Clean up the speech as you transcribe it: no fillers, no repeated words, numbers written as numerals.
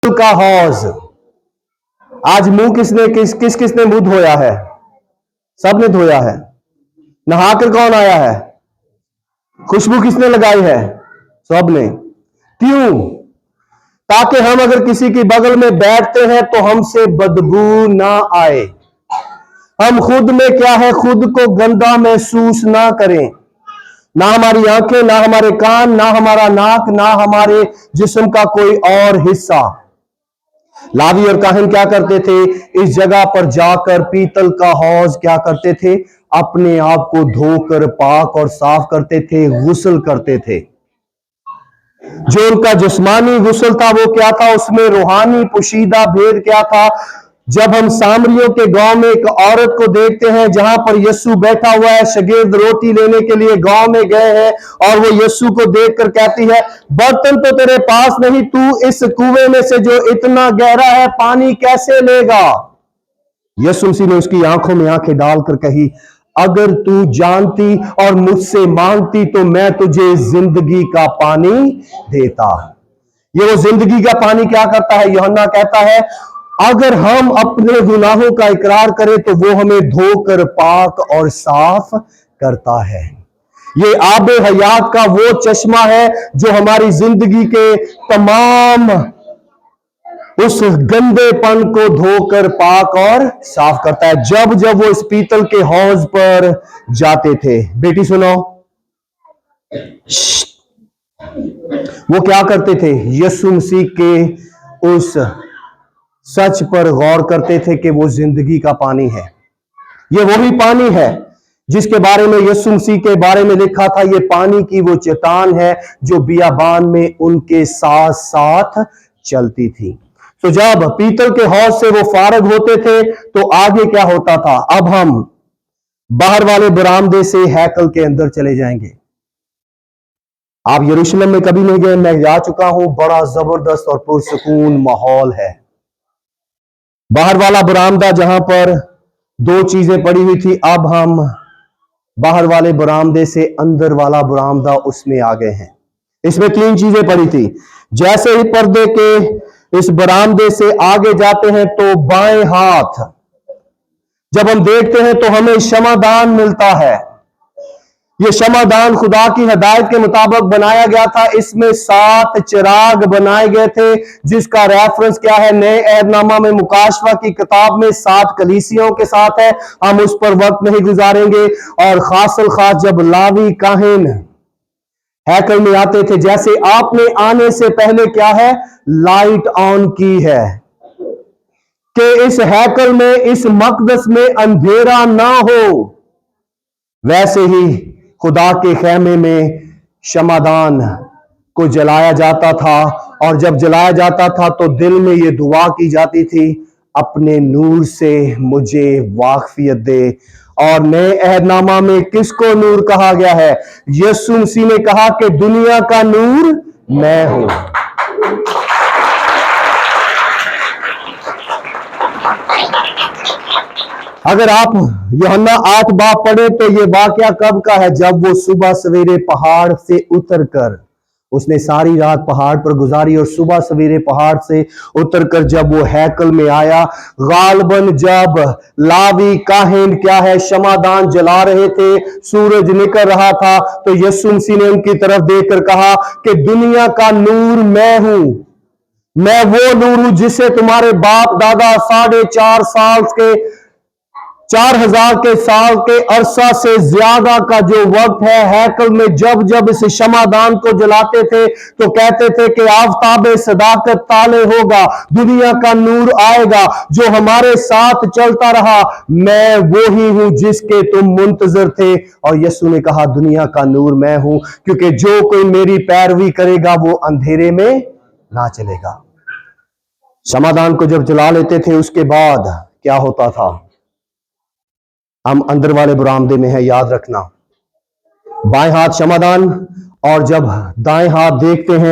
का हौज। आज मुंह किसने मुंह धोया है? सबने धोया है। नहाकर कौन आया है? खुशबू किसने लगाई है? सबने। क्यों? ताकि हम अगर किसी के बगल में बैठते हैं तो हमसे बदबू ना आए। हम खुद में क्या है, खुद को गंदा महसूस ना करें। ना हमारी आंखें, ना हमारे कान, ना हमारा नाक, ना हमारे जिस्म का कोई और हिस्सा। लावी और काहिन क्या करते थे? इस जगह पर जाकर पीतल का हौज क्या करते थे? अपने आप को धोकर पाक और साफ करते थे, गुस्ल करते थे। जो उनका जिस्मानी गुस्ल था वो क्या था? उसमें रूहानी पोशीदा भेद क्या था? जब हम सामरियों के गांव में एक औरत को देखते हैं जहां पर यीशु बैठा हुआ है, शागिर्द रोटी लेने के लिए गांव में गए हैं और वो यीशु को देखकर कहती है, बर्तन तो तेरे पास नहीं, तू इस कुएं में से जो इतना गहरा है पानी कैसे लेगा? यीशु मसीह ने उसकी आंखों में आंखें डालकर कही, अगर तू जानती और मुझसे मांगती तो मैं तुझे जिंदगी का पानी देता। ये वो जिंदगी का पानी क्या करता है? यूहन्ना कहता है, अगर हम अपने गुनाहों का इकरार करें तो वो हमें धोकर पाक और साफ करता है। ये आबे हयात का वो चश्मा है जो हमारी जिंदगी के तमाम उस गंदेपन को धोकर पाक और साफ करता है। जब जब वो इस पीतल के हौज पर जाते थे, बेटी सुनो, वो क्या करते थे? यीशु मसीह के उस सच पर गौर करते थे कि वो जिंदगी का पानी है। ये वही पानी है जिसके बारे में यीशु मसीह के बारे में लिखा था, ये पानी की वो चट्टान है जो बियाबान में उनके साथ साथ चलती थी। तो जब पीतल के हौज से वो फारग होते थे तो आगे क्या होता था? अब हम बाहर वाले बरामदे से हैकल के अंदर चले जाएंगे। आप यरूशलेम में कभी नहीं गए, मैं जा चुका हूं। बड़ा जबरदस्त और पुरसकून माहौल है। बाहर वाला बरामदा जहां पर दो चीजें पड़ी हुई थी, अब हम बाहर वाले बरामदे से अंदर वाला बरामदा उसमें आ गए हैं। इसमें तीन चीजें पड़ी थी। जैसे ही पर्दे के इस बरामदे से आगे जाते हैं तो बाएं हाथ जब हम देखते हैं तो हमें क्षमादान मिलता है। ये क्षमादान खुदा की हिदायत के मुताबिक बनाया गया था। इसमें 7 चिराग बनाए गए थे जिसका रेफरेंस क्या है? नए एहदनामा में मुकाशवा की किताब में 7 कलीसियों के साथ है। हम उस पर वक्त नहीं गुजारेंगे। और खासल खास जब लावी काहिन हैकल में आते थे, जैसे आपने आने से पहले क्या है? लाइट ऑन की है कि इस हैकल में, इस मकदस में अंधेरा ना हो, वैसे ही खुदा के खेमे में क्षमादान को जलाया जाता था। और जब जलाया जाता था तो दिल में ये दुआ की जाती थी, अपने नूर से मुझे वाकफियत दे। और नए अहदनामा में किसको नूर कहा गया है? यीशु मसीह ने कहा कि दुनिया का नूर मैं हूं। अगर आप यूहन्ना 8 बाब पढ़े तो ये वाकया कब का है? जब वो सुबह सवेरे पहाड़ से उतरकर, उसने सारी रात पहाड़ पर गुजारी और सुबह सवेरे पहाड़ से उतरकर जब वो हैकल में आया, गालबन जब लावी काहिन क्या है? क्षमादान जला रहे थे, सूरज निकल रहा था, तो यीशु मसीह ने उनकी तरफ देखकर कहा कि दुनिया का नूर मैं हूं। मैं वो नूर हूं जिसे तुम्हारे बाप दादा 4.5 साल के 4000 के साल के अरसा से ज्यादा का जो वक्त है, हैकल में जब जब इस क्षमादान को जलाते थे तो कहते थे कि आफताबे सदाकत ताले होगा, दुनिया का नूर आएगा जो हमारे साथ चलता रहा। मैं वो ही हूं जिसके तुम मुंतजर थे। और यीशु ने कहा दुनिया का नूर मैं हूं, क्योंकि जो कोई मेरी पैरवी करेगा वो अंधेरे में ना चलेगा। क्षमादान को जब जला लेते थे उसके बाद क्या होता था? हम अंदर वाले बरामदे में है, याद रखना। बाएं हाथ क्षमादान, और जब दाएं हाथ देखते हैं